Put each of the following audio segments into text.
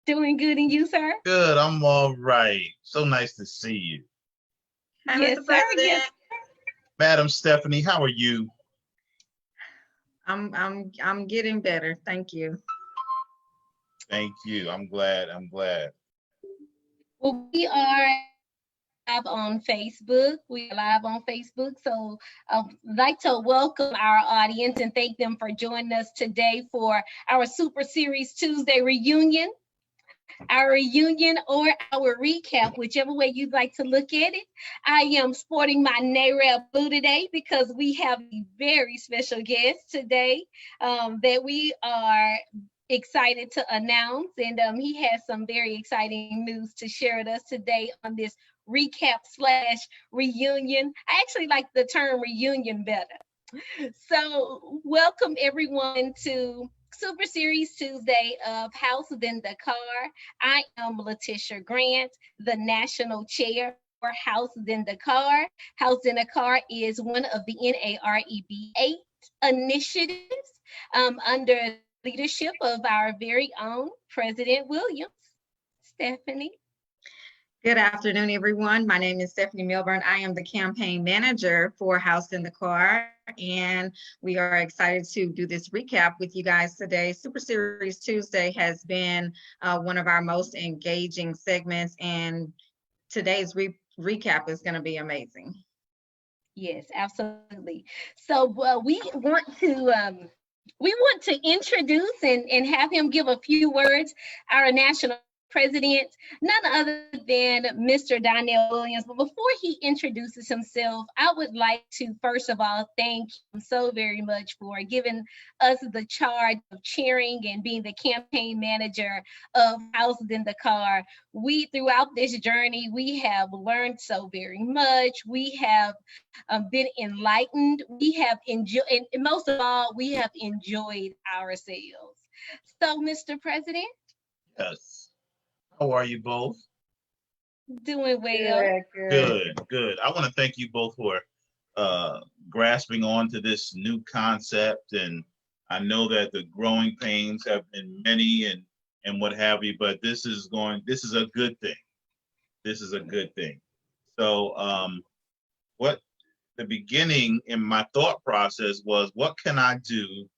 Doing good, and you, sir? Good, I'm all right. So nice to see you. Hi, Yes, Mr. sir. President. Yes. Madam Stephanie, how are you? I'm getting better. Thank you. Thank you. I'm glad. I'm glad. Well, we are live on Facebook. We are live on Facebook. So I'd like to welcome our audience and thank them for joining us today for our Super Series Tuesday reunion. Our reunion or our recap, whichever way you'd like to look at it. I am sporting my NAREB blue today because we have a very special guest today that we are excited to announce. And he has some very exciting news to share with us today on this recap / reunion. I actually like the term reunion better. So welcome everyone to Super Series Tuesday of House in the Car. I am Letitia Grant, the national chair for House in the Car. House in the Car is one of the NAREB 8 initiatives under leadership of our very own President Williams. Stephanie. Good afternoon, everyone. My name is Stephanie Milburn. I am the campaign manager for House in the Car, and we are excited to do this recap with you guys today. Super Series Tuesday has been one of our most engaging segments, and today's recap is going to be amazing. Yes, absolutely. So we want to introduce and have him give a few words, our national president, none other than Mr. Donnell Williams. But before he introduces himself, I would like to first of all thank him so very much for giving us the charge of cheering and being the campaign manager of House in the Car. We, throughout this journey, we have learned so very much. We have been enlightened. We have enjoyed, and most of all, we have enjoyed ourselves. So, Mr. President. Yes. How are you both? Doing well. Good. I want to thank you both for grasping on to this new concept. And I know that the growing pains have been many and what have you, but this is a good thing. This is a good thing. So what the beginning in my thought process was, what can I do to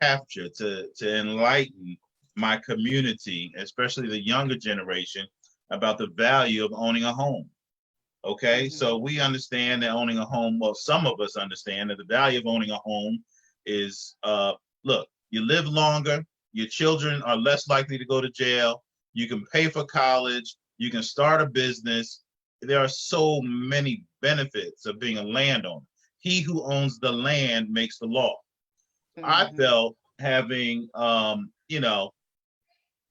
capture, to enlighten my community, especially the younger generation, about the value of owning a home. Okay, so we understand that owning a home, well, some of us understand that the value of owning a home is, look, you live longer, your children are less likely to go to jail, you can pay for college, you can start a business. There are so many benefits of being a landowner. He who owns the land makes the law. I felt having,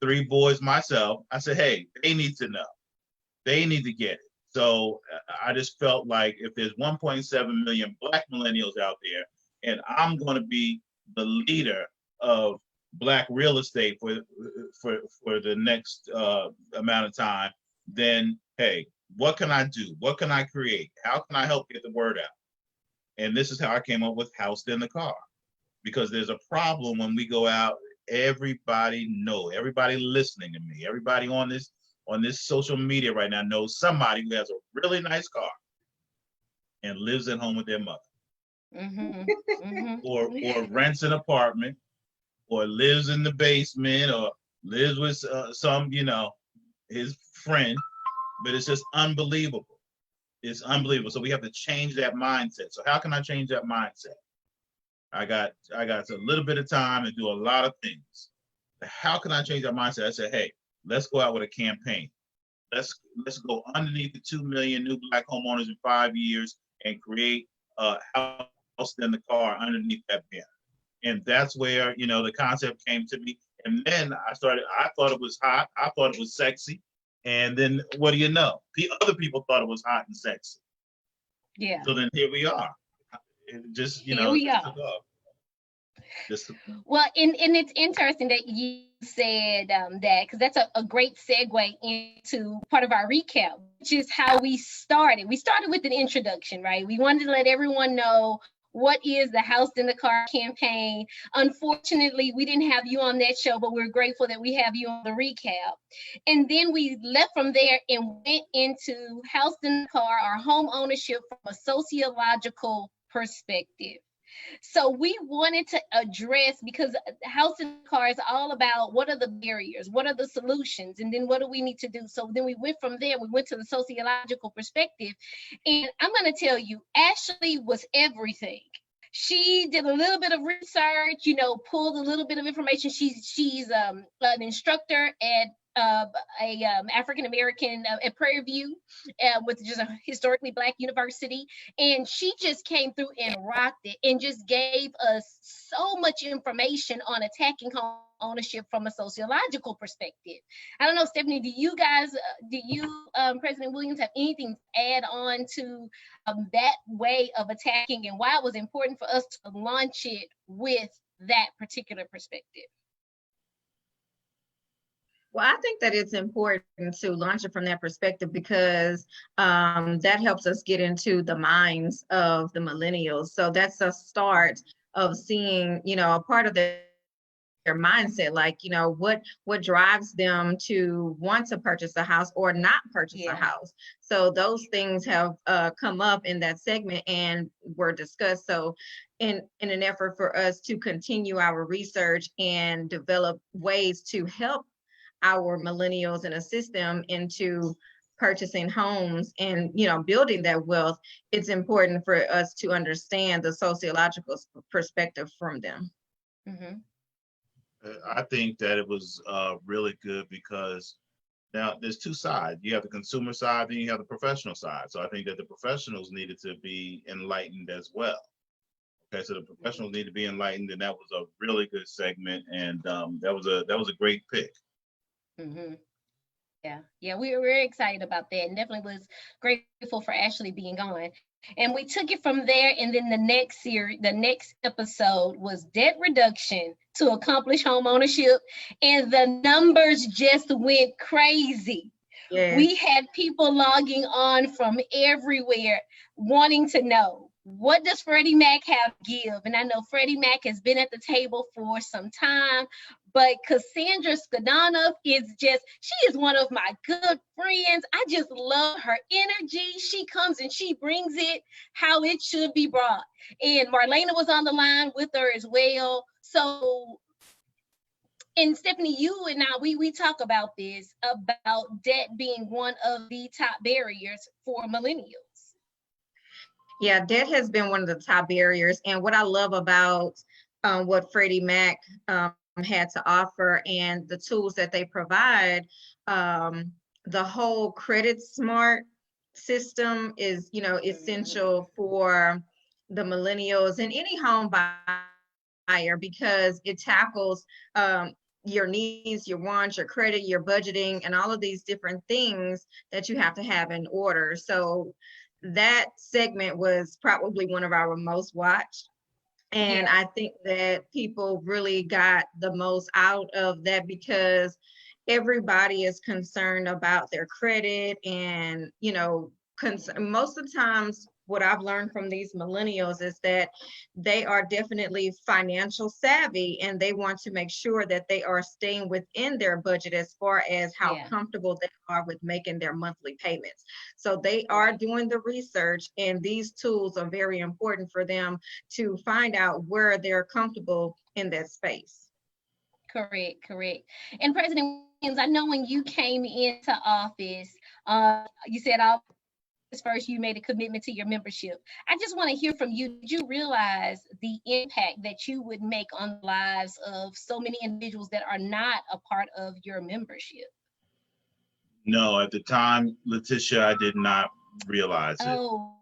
3 boys myself, I said, hey, they need to know. They need to get it. So I just felt like if there's 1.7 million Black millennials out there, and I'm going to be the leader of Black real estate for the next amount of time, then hey, what can I do? What can I create? How can I help get the word out? And this is how I came up with House in the Car, because there's a problem when we go out. Everybody listening to me, everybody on this social media right now knows somebody who has a really nice car and lives at home with their mother, or rents an apartment, or lives in the basement, or lives with some his friend. But it's just unbelievable. It's unbelievable. So we have to change that mindset. So how can I change that mindset? I got a little bit of time to do a lot of things. How can I change that mindset? I said, hey, let's go out with a campaign. Let's go underneath the 2 million new Black homeowners in 5 years and create a House in the Car underneath that banner. And that's where the concept came to me. And then I thought it was hot. I thought it was sexy. And then what do you know? Other people thought it was hot and sexy. Yeah. So then here we are. It just, Here we are. Well, and it's interesting that you said that, because that's a great segue into part of our recap, which is how we started. We started with an introduction, right? We wanted to let everyone know what is the House in the Car campaign. Unfortunately, we didn't have you on that show, but we're grateful that we have you on the recap. And then we left from there and went into House in the Car, our home ownership from a sociological perspective. So we wanted to address, because House in the Car is all about what are the barriers, what are the solutions, and then what do we need to do. So then we went from there, we went to the sociological perspective. And I'm going to tell you, Ashley was everything. She did a little bit of research, pulled a little bit of information. She's an instructor at African-American at Prairie View, with just a historically Black university. And she just came through and rocked it and just gave us so much information on attacking home ownership from a sociological perspective. I don't know, Stephanie, do you, President Williams, have anything to add on to that way of attacking and why it was important for us to launch it with that particular perspective? Well, I think that it's important to launch it from that perspective because that helps us get into the minds of the millennials. So that's a start of seeing, a part of their mindset, like, what drives them to want to purchase a house or not purchase a house. So those things have come up in that segment and were discussed. So in an effort for us to continue our research and develop ways to help our millennials and assist them into purchasing homes and building that wealth, it's important for us to understand the sociological perspective from them. Mm-hmm. I think that it was really good because now there's two sides. You have the consumer side, then you have the professional side. So I think that the professionals needed to be enlightened as well. Okay, so the professionals need to be enlightened, and that was a really good segment, and that was a great pick. Mm-hmm. Yeah, we were very excited about that, and definitely was grateful for Ashley being on. And we took it from there, and then the next episode was debt reduction to accomplish home ownership, and the numbers just went crazy. Yes. We had people logging on from everywhere wanting to know, what does Freddie Mac have to give? And I know Freddie Mac has been at the table for some time, but Cassandra Skidanoff she is one of my good friends. I just love her energy. She comes and she brings it how it should be brought. And Marlena was on the line with her as well. So, and Stephanie, you and I, we talk about this, about debt being one of the top barriers for millennials. Yeah, debt has been one of the top barriers. And what I love about what Freddie Mac had to offer and the tools that they provide, the whole Credit Smart system is, essential for the millennials and any home buyer because it tackles your needs, your wants, your credit, your budgeting, and all of these different things that you have to have in order. So that segment was probably one of our most watched. And I think that people really got the most out of that because everybody is concerned about their credit and, most of the times what I've learned from these millennials is that they are definitely financial savvy and they want to make sure that they are staying within their budget as far as how comfortable they are with making their monthly payments. So they are doing the research, and these tools are very important for them to find out where they're comfortable in that space. Correct. And President Williams, I know when you came into office, you said first you made a commitment to your membership. I just want to hear from you. Did you realize the impact that you would make on the lives of so many individuals that are not a part of your membership? No, at the time, Letitia, I did not realize it. Oh,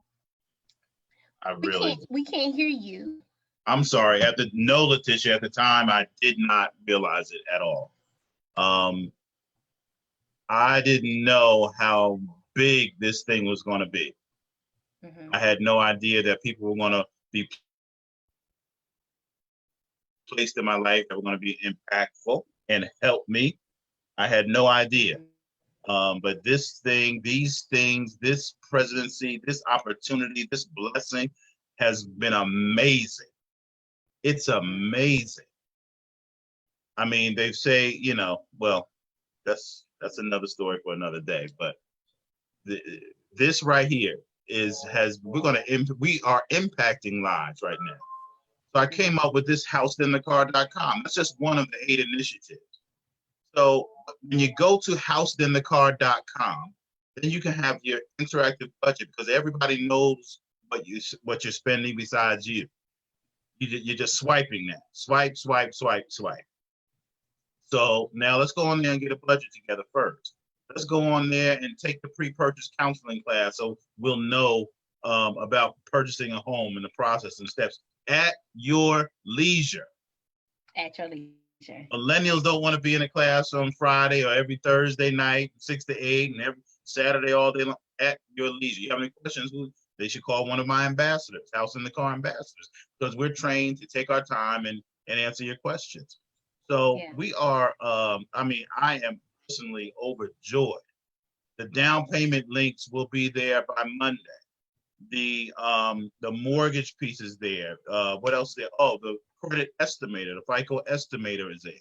we can't hear you. I'm sorry. Letitia, at the time, I did not realize it at all. I didn't know how big this thing was going to be. Mm-hmm. I had no idea that people were going to be placed in my life that were going to be impactful and help me. I had no idea. But these things, this presidency, this opportunity, this blessing has been amazing. It's amazing. I mean, they say, you know, well, that's another story for another day. But this right here we are impacting lives right now. So I came up with this houseinthecar.com. That's just one of the 8 initiatives. So when you go to houseinthecar.com, then you can have your interactive budget because everybody knows what you're spending besides you. You're just swiping that. Swipe, swipe, swipe, swipe. So now let's go on there and get a budget together first. Let's go on there and take the pre-purchase counseling class so we'll know about purchasing a home and the process and steps at your leisure. At your leisure. Millennials don't want to be in a class on Friday or every Thursday night, 6 to 8, and every Saturday all day long. At your leisure. You have any questions? They should call one of my ambassadors, House in the Car ambassadors, because we're trained to take our time and answer your questions. So we are, I am personally overjoyed. The down payment links will be there by Monday. The mortgage piece is there. What else is there? Oh, the credit estimator, the FICO estimator is there.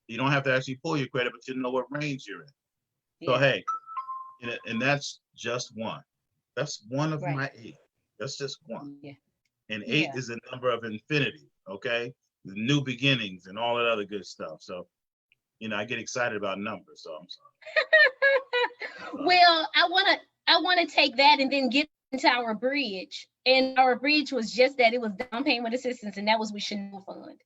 You don't have to actually pull your credit, but you know what range you're in. So hey, and that's just one. That's one of my 8. That's just one. Yeah. And 8 is a number of infinity, okay? New beginnings and all that other good stuff. So, you know, I get excited about numbers, so I'm sorry. Well, I wanna take that and then get into our bridge. And our bridge was just that. It was down payment assistance, and that was with Chanel Fund.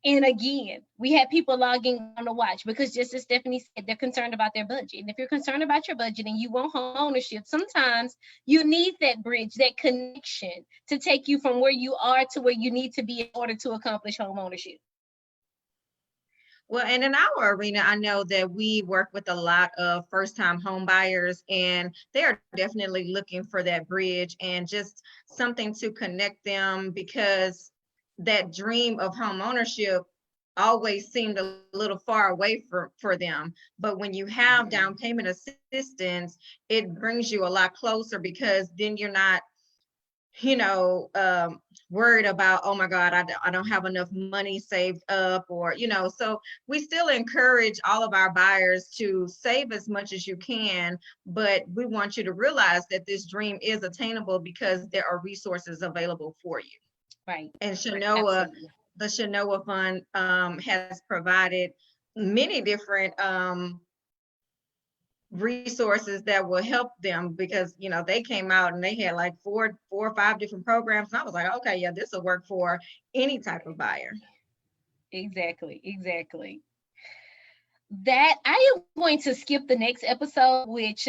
And again, we had people logging on to watch because just as Stephanie said, they're concerned about their budget. And if you're concerned about your budget and you want home ownership, sometimes you need that bridge, that connection to take you from where you are to where you need to be in order to accomplish home ownership. Well, and in our arena, I know that we work with a lot of first-time home buyers, and they're definitely looking for that bridge and just something to connect them, because that dream of home ownership always seemed a little far away for them. But when you have down payment assistance, it brings you a lot closer, because then you're not, you know, worried about, oh my God, I don't have enough money saved up, or, you know, so we still encourage all of our buyers to save as much as you can, but we want you to realize that this dream is attainable because there are resources available for you. Right. And Shanoa, the Shanoa Fund has provided many different resources that will help them, because, you know, they came out and they had like four or 5 different programs, and I was like, okay, yeah, this will work for any type of buyer. Exactly. That I am going to skip the next episode, which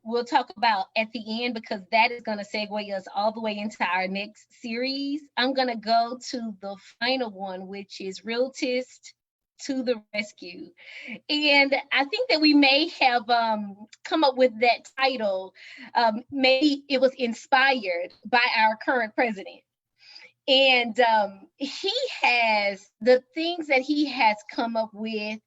we'll talk about at the end, because that is going to segue us all the way into our next series. I'm going to go to the final one, which is Realtist to the Rescue. And I think that we may have come up with that title. Maybe it was inspired by our current president. And he has the things that he has come up with,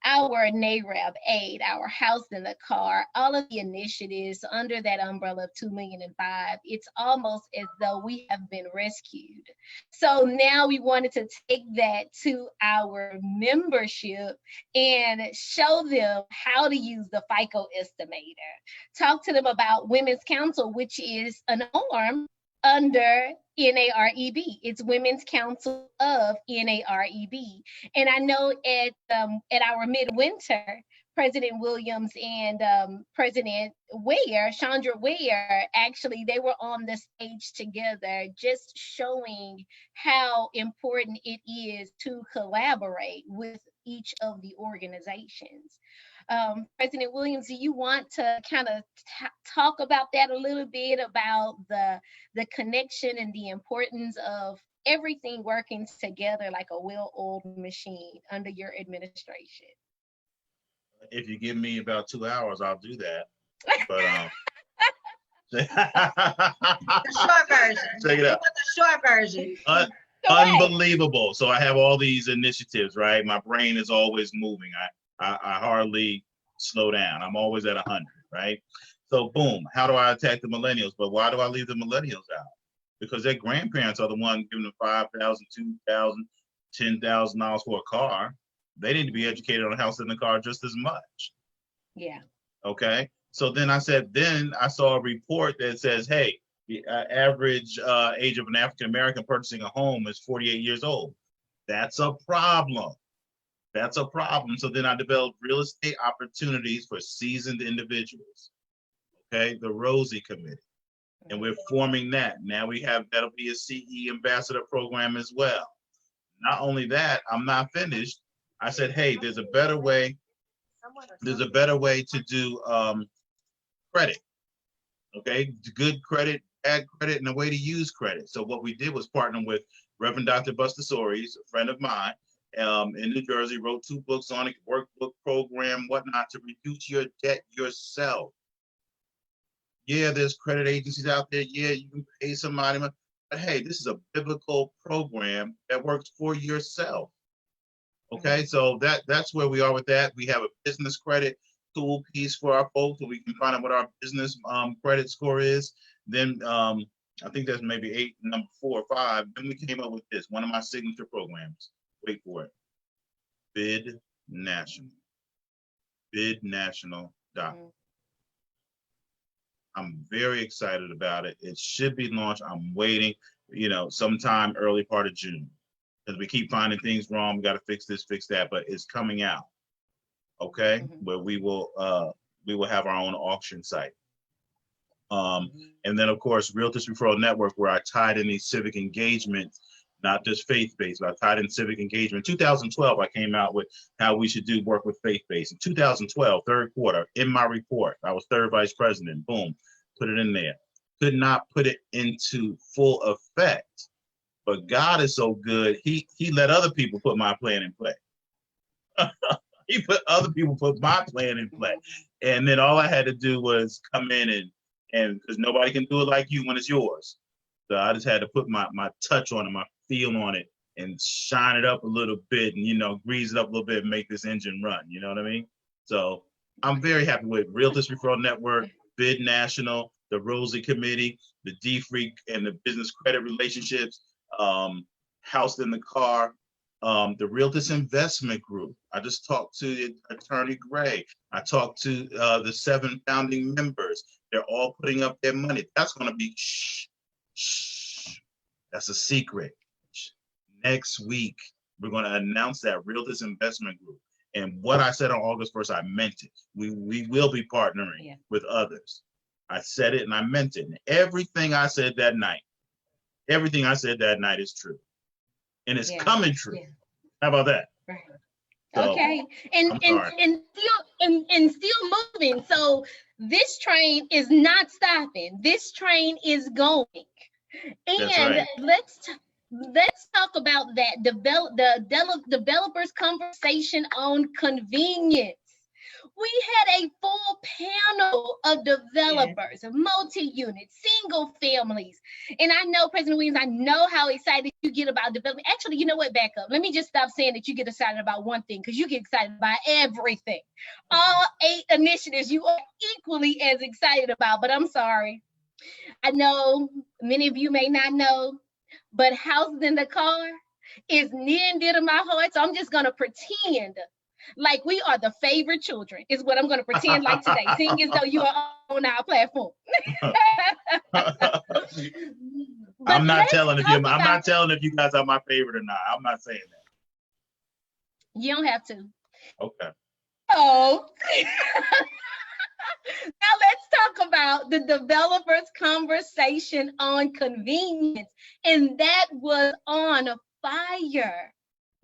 our NAREB aid, our House in the Car, all of the initiatives under that umbrella of 2,000,005. It's almost as though we have been rescued. So now we wanted to take that to our membership and show them how to use the FICO estimator. Talk to them about Women's Council, which is an arm under NAREB. It's Women's Council of NAREB. And I know at our midwinter, President Williams and President Ware, Chandra Ware, actually, they were on the stage together, just showing how important it is to collaborate with each of the organizations. President Williams, do you want to kind of talk about that a little bit, about the connection and the importance of everything working together like a well-oiled machine under your administration? If you give me about 2 hours, I'll do that. But the short version. Check it out. The short version. Unbelievable. So I have all these initiatives, right? My brain is always moving. I hardly slow down. I'm always at 100, right? So boom, how do I attack the millennials? But why do I leave the millennials out? because their grandparents are the one giving them $5,000, $2,000, $10,000 for a car. They need to be educated on house and the car just as much. Yeah. Okay. So then I saw a report that says, hey, the average age of an African American purchasing a home is 48 years old. That's a problem. That's a problem. So then I developed real estate opportunities for seasoned individuals. Okay, the Rosie Committee. And we're forming that. Now that'll be a CE ambassador program as well. Not only that, I'm not finished. I said, hey, there's a better way. There's a better way to do credit. Okay, good credit, bad credit, and a way to use credit. So what we did was partner with Reverend Dr. Buster Soares, a friend of mine in New Jersey, wrote 2 books on it, workbook program, whatnot, to reduce your debt yourself. Yeah, there's credit agencies out there. Yeah, you can pay somebody, but hey, this is a biblical program that works for yourself. Okay, so that's where we are with that. We have a business credit tool piece for our folks, so we can find out what our business credit score is. Then I think that's maybe 8, number 4 or 5. Then we came up with this, one of my signature programs. Wait for it. Bid National. BidNational.com. I'm very excited about it. It should be launched. I'm waiting, sometime early part of June, because we keep finding things wrong. We got to fix this, fix that, but it's coming out. Okay, where we will have our own auction site. And then of course, Realtors Referral Network, where I tied in these civic engagements, not just faith-based, but I tied in civic engagement. In 2012, I came out with how we should do work with faith-based. In 2012, third quarter, in my report, I was 3rd vice president, boom, put it in there. Could not put it into full effect, but God is so good, he let other people put my plan in play. He put other people put my plan in play. And then all I had to do was come in and because nobody can do it like you when it's yours. So I just had to put my touch on it, my feel on it, and shine it up a little bit and, grease it up a little bit and make this engine run. You know what I mean? So I'm very happy with Realtors Referral Network, Bid National, the Rosie Committee, the D-Freak and the business credit relationships, House in the Car, the Realtors Investment Group. I just talked to Attorney Gray. I talked to the 7 founding members. They're all putting up their money. That's going to be shh. That's a secret. Next week, we're going to announce that Realtors Investment Group. And what I said on August 1st, I meant it. We will be partnering with others. I said it and I meant it. And everything I said that night is true. And it's coming true. Yeah. How about that? Right. So, okay. And still moving. So this train is not stopping. This train is going. And right. Let's talk about that. Developers conversation on convenience. We had a full panel of developers, multi-unit, single families. And I know, President Williams, I know how excited you get about development. Actually, you know what? Back up. Let me just stop saying that you get excited about one thing, because you get excited about everything. All 8 initiatives you are equally as excited about, but I'm sorry. I know many of you may not know, but House in the Car is near and dear to my heart. So I'm just going to pretend like we are the favorite children, is what I'm going to pretend like today, seeing as though you are on our platform. I'm not telling if you guys are my favorite or not. I'm not saying that. You don't have to. Okay. Oh. Now let's talk about the developers conversation on convenience, and that was on fire.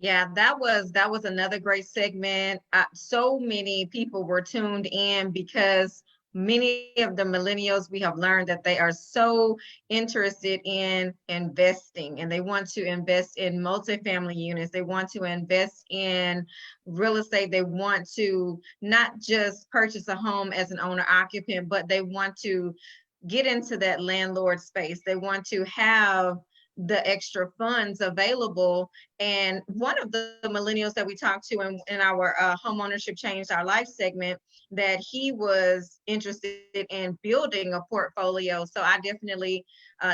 Yeah, that was another great segment. So many people were tuned in because many of the millennials, we have learned that they are so interested in investing, and they want to invest in multifamily units. They want to invest in real estate. They want to not just purchase a home as an owner occupant, but they want to get into that landlord space. They want to have the extra funds available. And one of the millennials that we talked to in our Homeownership Changed Our Life segment, that he was interested in building a portfolio. So I definitely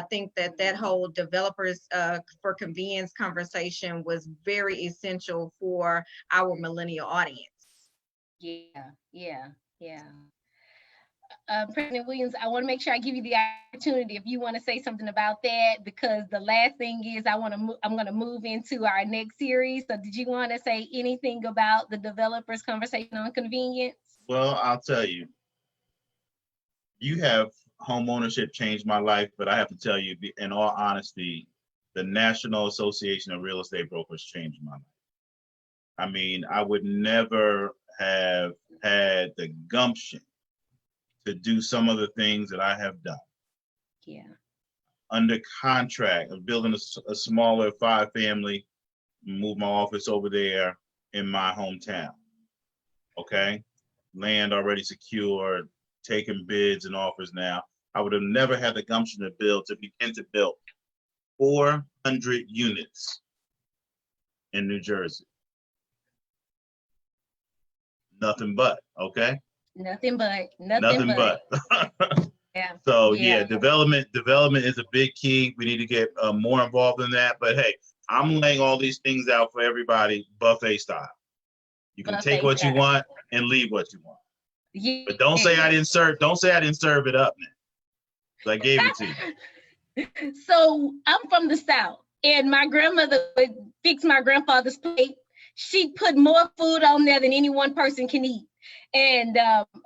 think that that whole developers for convenience conversation was very essential for our millennial audience. Yeah, yeah, yeah. President Williams, I want to make sure I give you the opportunity if you want to say something about that, because the last thing is I'm going to move into our next series. So did you want to say anything about the developers conversation on convenience? Well, I'll tell you, you have home ownership changed my life, but I have to tell you, in all honesty, the National Association of Real Estate Brokers changed my life. I mean, I would never have had the gumption to do some of the things that I have done. Yeah. Under contract of building a smaller 5-family, move my office over there in my hometown. Okay. Land already secured, taking bids and offers now. I would have never had the gumption to begin to build 400 units in New Jersey. Nothing but, okay? Nothing but. Yeah. So yeah, development is a big key. We need to get more involved in that. But hey, I'm laying all these things out for everybody, buffet style. You can take what you want and leave what you want. Yeah. But don't say I didn't serve. Don't say I didn't serve it up, man. So I gave it to you. So I'm from the South, and my grandmother would fix my grandfather's plate. She put more food on there than any one person can eat. And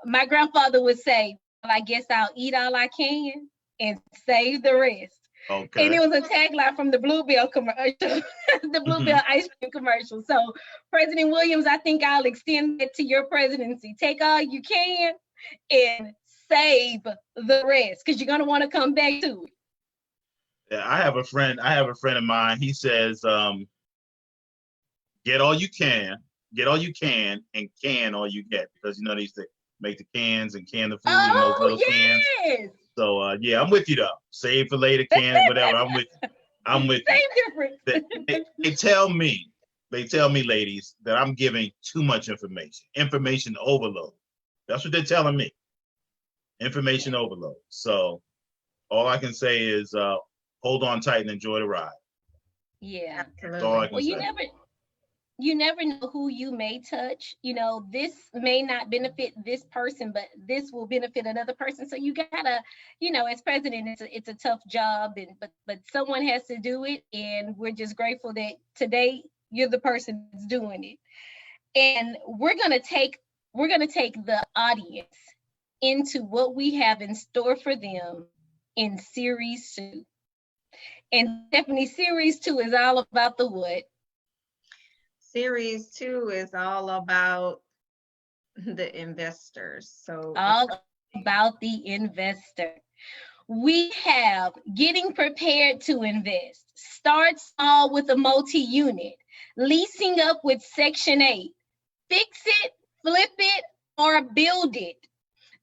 my grandfather would say, well, I guess I'll eat all I can and save the rest. Okay. And it was a tagline from the Bluebell commercial, the Bluebell ice cream commercial. So President Williams, I think I'll extend it to your presidency. Take all you can and save the rest, because you're going to want to come back to it. Yeah, I have a friend of mine. He says, get all you can, and can all you get, because you know they used to make the cans and can the food in those little cans. So yeah, I'm with you though. Save for later, can whatever. I'm with you. Same difference. They tell me, ladies, that I'm giving too much information overload. That's what they're telling me. Information overload. So all I can say is hold on tight and enjoy the ride. Yeah. That's all I can say. You never know who you may touch. You know, this may not benefit this person, but this will benefit another person. So you gotta, you know, as president, it's a tough job, but someone has to do it, and we're just grateful that today you're the person that's doing it. And we're gonna take the audience into what we have in store for them in Series 2. And Stephanie, Series 2 is all about the what? Series 2 is all about the investors. So all about the investor. We have getting prepared to invest. Start small with a multi-unit. Leasing up with Section 8. Fix it, flip it, or build it.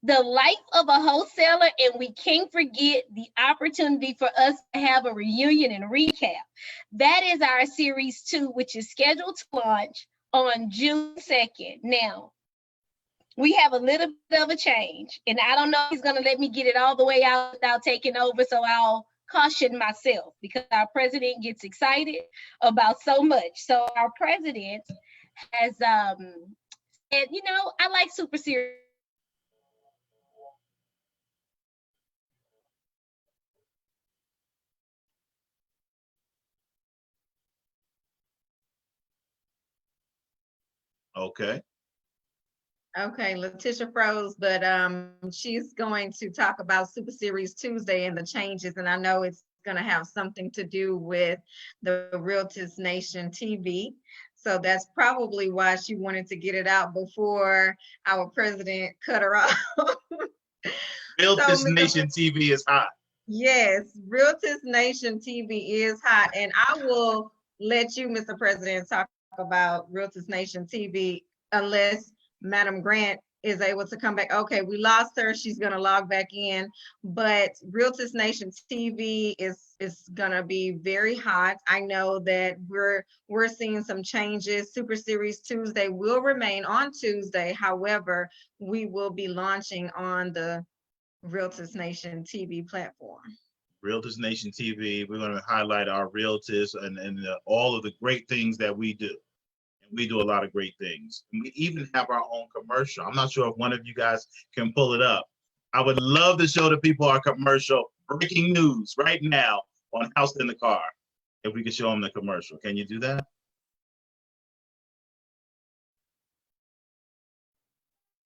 The life of a wholesaler, and we can't forget the opportunity for us to have a reunion and recap. That is our Series 2, which is scheduled to launch on June 2nd. Now, we have a little bit of a change, and I don't know if he's going to let me get it all the way out without taking over, so I'll caution myself, because our president gets excited about so much. So our president has said, you know, I like Super Series. Okay. Okay, Letitia froze, but she's going to talk about Super Series Tuesday and the changes, and I know it's going to have something to do with the Realtors Nation TV. So that's probably why she wanted to get it out before our president cut her off. Realtors Nation TV is hot. Yes, Realtors Nation TV is hot, and I will let you, Mr. President, talk about Realtors Nation TV, unless Madam Grant is able to come back. Okay, we lost her. She's going to log back in. But Realtors Nation TV is going to be very hot. I know that we're seeing some changes. Super Series Tuesday will remain on Tuesday. However, we will be launching on the Realtors Nation TV platform. Realtors Nation TV. We're going to highlight our realtors and all of the great things that we do. And we do a lot of great things. And we even have our own commercial. I'm not sure if one of you guys can pull it up. I would love to show the people our commercial. Breaking news right now on House in the Car. If we could show them the commercial. Can you do that?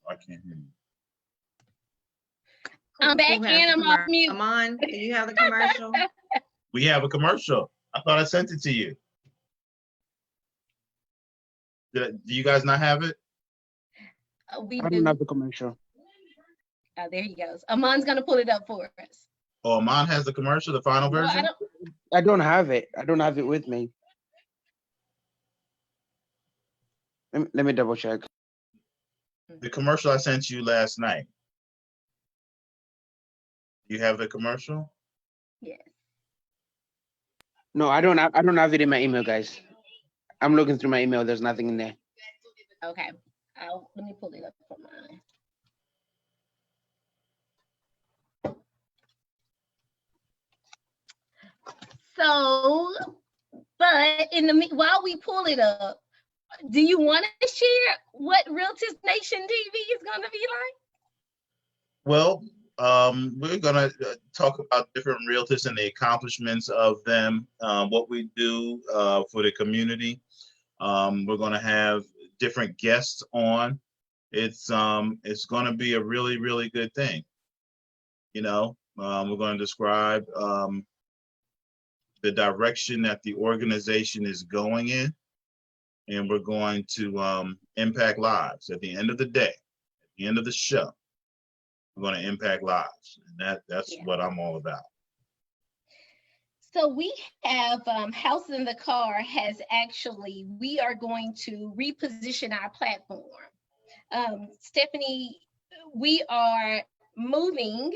I can't hear you. I'm back Who has in, the I'm off commercial? mute. Aman, do you have the commercial? We have a commercial. I thought I sent it to you. Do you guys not have it? We I do. don't have the commercial. Oh, there he goes. Amon's gonna pull it up for us. Oh, Amon has the commercial, the final No, version? I don't have it. I don't have it with me. Let me double check. The commercial I sent you last night. You have the commercial? Yes. No, I don't have it in my email, guys. I'm looking through my email. There's nothing in there. Okay. Let me pull it up for mine. So, but while we pull it up, do you want to share what Realtors Nation TV is going to be like? Well, we're gonna talk about different realtors and the accomplishments of them, what we do for the community. We're gonna have different guests on. It's gonna be a really, really good thing. You know, we're gonna describe the direction that the organization is going in, and we're going to impact lives. At the end of the day, at the end of the show, we're going to impact lives, and that's what I'm all about. So we have House in the Car we are going to reposition our platform. Stephanie, we are moving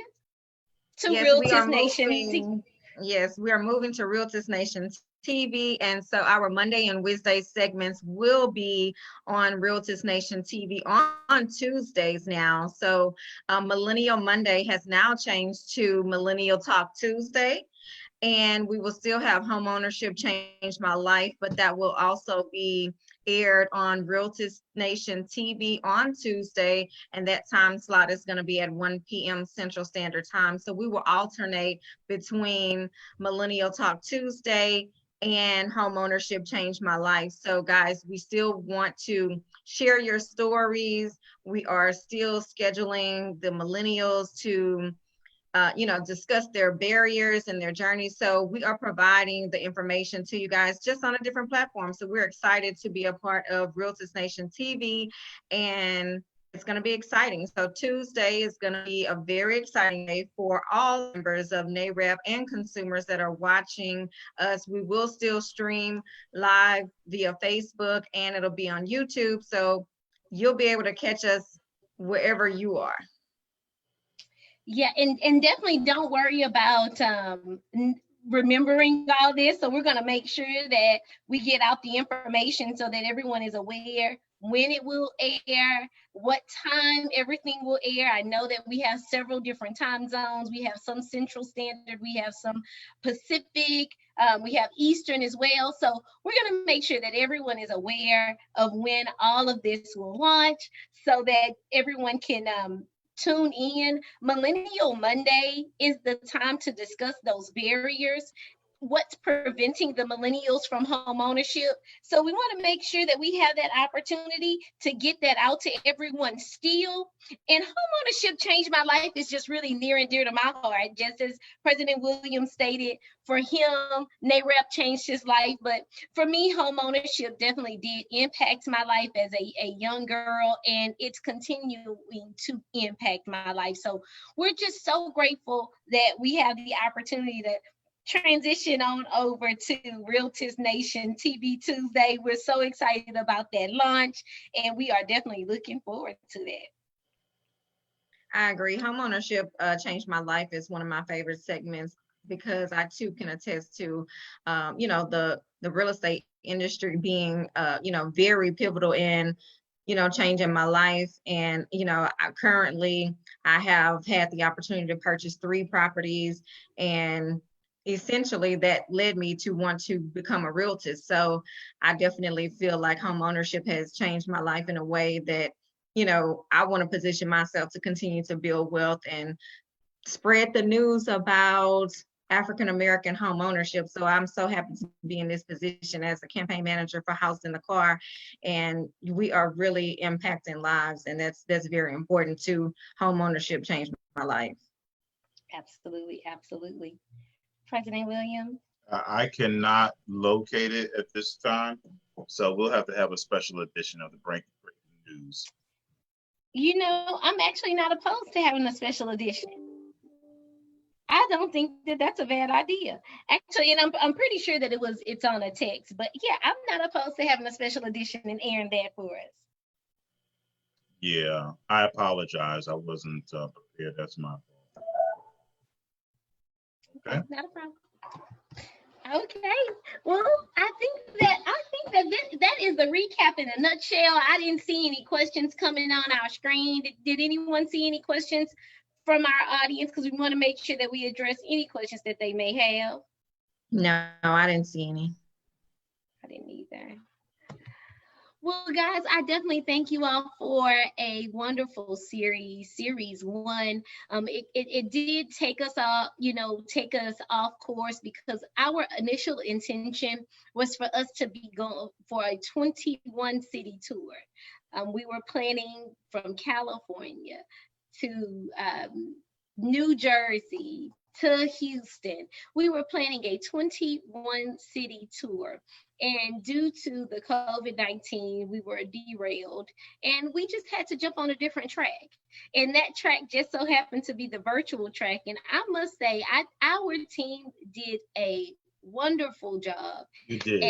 to Realtors Nation. Yes, we are moving to Realtors Nation TV, and so our Monday and Wednesday segments will be on Realtors Nation TV on Tuesdays now. So Millennial Monday has now changed to Millennial Talk Tuesday, and we will still have Homeownership Changed My Life, but that will also be aired on Realtors Nation TV on Tuesday, and that time slot is going to be at 1 p.m. Central Standard Time. So we will alternate between Millennial Talk Tuesday and Homeownership Changed My Life. So guys, we still want to share your stories. We are still scheduling the millennials to discuss their barriers and their journeys. So we are providing the information to you guys just on a different platform. So we're excited to be a part of Realtors Nation TV, and it's going to be exciting. So Tuesday is going to be a very exciting day for all members of NAREP and consumers that are watching us. We will still stream live via Facebook, and it'll be on YouTube. So you'll be able to catch us wherever you are. Yeah, and definitely don't worry about remembering all this. So we're going to make sure that we get out the information so that everyone is aware when it will air, what time everything will air. I know that we have several different time zones. We have some Central Standard, we have some Pacific, we have Eastern as well. So we're going to make sure that everyone is aware of when all of this will launch so that everyone can tune in. Millennial Monday is the time to discuss those barriers, what's preventing the millennials from home ownership. So we want to make sure that we have that opportunity to get that out to everyone still. And home ownership changed my life is just really near and dear to my heart. Just as President Williams stated, for him, NAREP changed his life. But for me, home ownership definitely did impact my life as a young girl, and it's continuing to impact my life. So we're just so grateful that we have the opportunity to transition on over to Realtors Nation TV Tuesday. We're so excited about that launch, and we are definitely looking forward to that. I agree. Homeownership changed my life is one of my favorite segments because I too can attest to, the real estate industry being, very pivotal in, changing my life. And, I have had the opportunity to purchase 3 properties, and essentially that led me to want to become a realtor. So I definitely feel like home ownership has changed my life in a way that, I want to position myself to continue to build wealth and spread the news about African American home ownership. So I'm so happy to be in this position as a campaign manager for House in the Car, and we are really impacting lives, and that's very important too. Home ownership changed my life. Absolutely, absolutely. President Williams? I cannot locate it at this time, so we'll have to have a special edition of the breaking news. I'm actually not opposed to having a special edition. I don't think that that's a bad idea. Actually, and I'm pretty sure that it's on a text, but yeah, I'm not opposed to having a special edition and airing that for us. Yeah, I apologize. I wasn't prepared. That's my fault. Okay. Not a problem. Okay. Well, I think that is the recap in a nutshell. I didn't see any questions coming on our screen. Did anyone see any questions from our audience? Because we want to make sure that we address any questions that they may have. No, I didn't see any. I didn't either. Well, guys, I definitely thank you all for a wonderful series 1. It did take us off course, because our initial intention was for us to be going for a 21 city tour. We were planning from California to New Jersey to Houston. We were planning a 21 city tour. And due to the COVID-19, we were derailed, and we just had to jump on a different track. And that track just so happened to be the virtual track. And I must say, our team did a wonderful job. You did.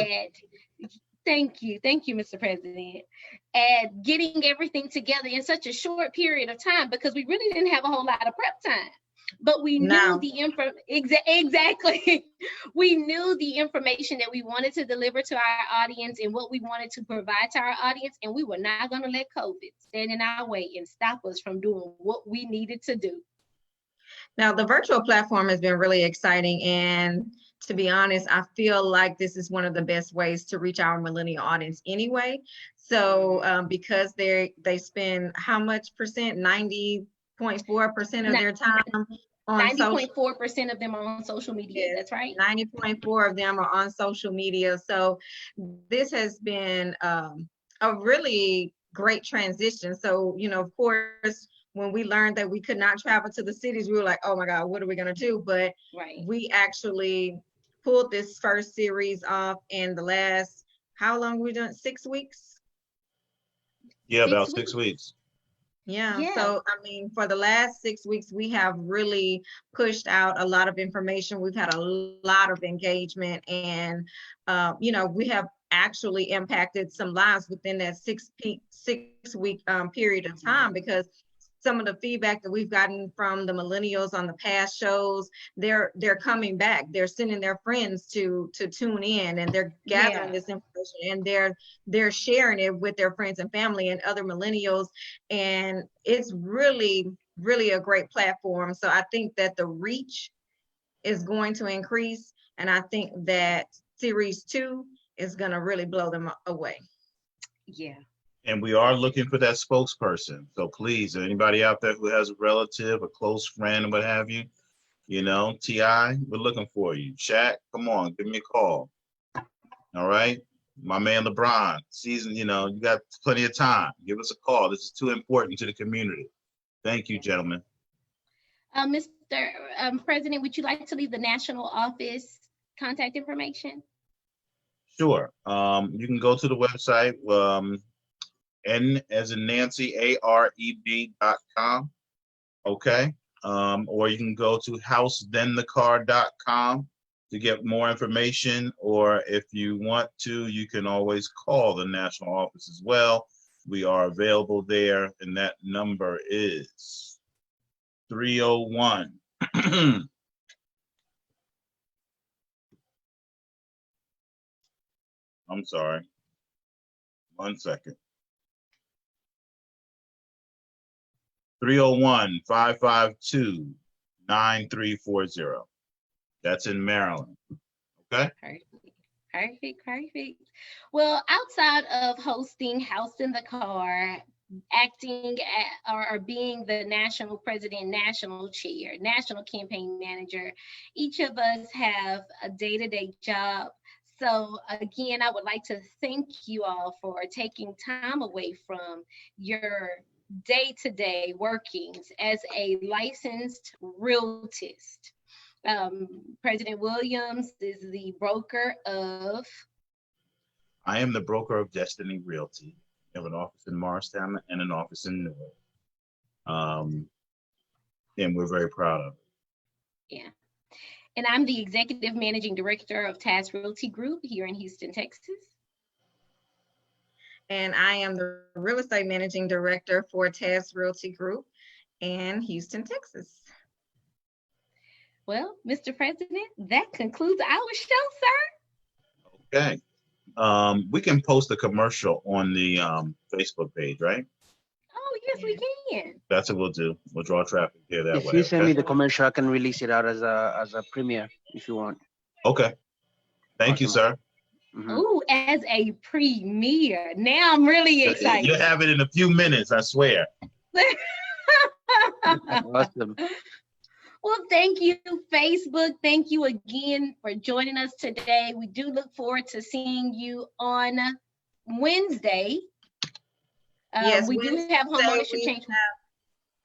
Thank you, Mr. President, at getting everything together in such a short period of time, because we really didn't have a whole lot of prep time. But we knew exactly. We knew the information that we wanted to deliver to our audience and what we wanted to provide to our audience, and we were not going to let COVID stand in our way and stop us from doing what we needed to do. Now, the virtual platform has been really exciting, and to be honest, I feel like this is one of the best ways to reach our millennial audience anyway. So because they spend how much percent? 90.4% of their time on 90.4% of them are on social media. Yes, that's right. 90.4 of them are on social media. So this has been a really great transition. So, of course, when we learned that we could not travel to the cities, we were like, oh my God, what are we going to do? But we actually pulled this first series off in the last, how long we done? 6 weeks? Yeah, about 6 weeks. Yeah. So, I mean, for the last 6 weeks, we have really pushed out a lot of information. We've had a lot of engagement, and, we have actually impacted some lives within that 6 week period of time, because some of the feedback that we've gotten from the millennials on the past shows, they're coming back. They're sending their friends to tune in, and they're gathering this information, and they're sharing it with their friends and family and other millennials. And it's really, really a great platform. So I think that the reach is going to increase, and I think that series 2 is going to really blow them away. Yeah. And we are looking for that spokesperson. So please, anybody out there who has a relative, a close friend, what have you, T.I., we're looking for you. Shaq, come on, give me a call. All right? My man LeBron, season, you got plenty of time. Give us a call. This is too important to the community. Thank you, gentlemen. Mr. President, would you like to leave the national office contact information? Sure. You can go to the website, N as in Nancy, AREB.com. Okay. Or you can go to housethenthecar.com to get more information. Or if you want to, you can always call the national office as well. We are available there, and that number is 301. I'm sorry. 1 second. 301-552-9340. That's in Maryland. Okay. Perfect. Well, outside of hosting House in the Car, acting or being the national president, national chair, national campaign manager, each of us have a day-to-day job. So again, I would like to thank you all for taking time away from your day-to-day workings as a licensed realtist. President Williams is the broker of. I am the broker of Destiny Realty. We have an office in Morristown and an office in Newark. And we're very proud of it. Yeah. And I'm the executive managing director of TAS Realty Group here in Houston, Texas. And I am the real estate managing director for TAS Realty Group in Houston, Texas. Well, Mr. President, that concludes our show, sir. Okay. We can post a commercial on the Facebook page, right? Oh, yes, we can. That's what we'll do. We'll draw traffic here that If way. you send Okay? me the commercial, I can release it out as a premiere if you want. Okay. Thank you, sir. Mhm. Oh, as a premiere. Now I'm really excited. You have it in a few minutes, I swear. Awesome. Well, thank you, Facebook. Thank you again for joining us today. We do look forward to seeing you on Wednesday. Yes, we do have homeownership change.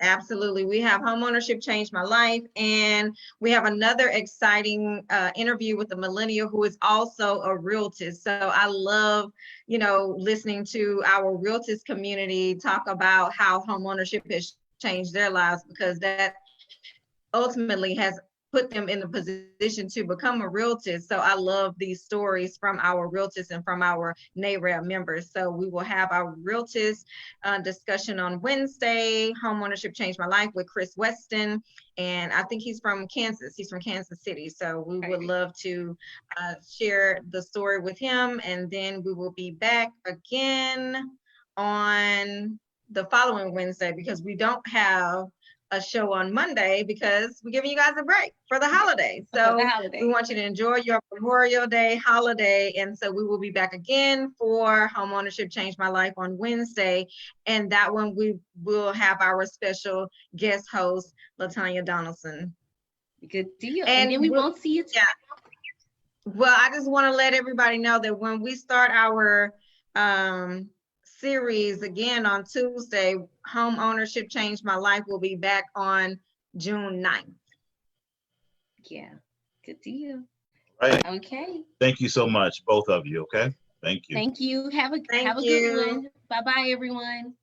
Absolutely. We have Homeownership Changed My Life, and we have another exciting interview with a millennial who is also a realtist. So I love, listening to our realtist community talk about how homeownership has changed their lives, because that ultimately has put them in the position to become a realtist. So I love these stories from our realtors and from our NAREB members. So we will have our realtors discussion on Wednesday, Homeownership Changed My Life with Chris Weston. And I think he's from Kansas. He's from Kansas City. So we would love to share the story with him. And then we will be back again on the following Wednesday, because we don't have a show on Monday because we're giving you guys a break for the holiday. So we want you to enjoy your Memorial Day holiday. And so we will be back again for Homeownership Changed My Life on Wednesday. And that one we will have our special guest host, LaTanya Donaldson. Good deal. And then we won't see you. Yeah. Well, I just want to let everybody know that when we start our series again on Tuesday, Homeownership Changed My Life will be back on June 9th. Yeah, good deal. Right. Okay. Thank you so much, both of you. Okay. Thank you. Thank you. Have a good one. Bye-bye, everyone.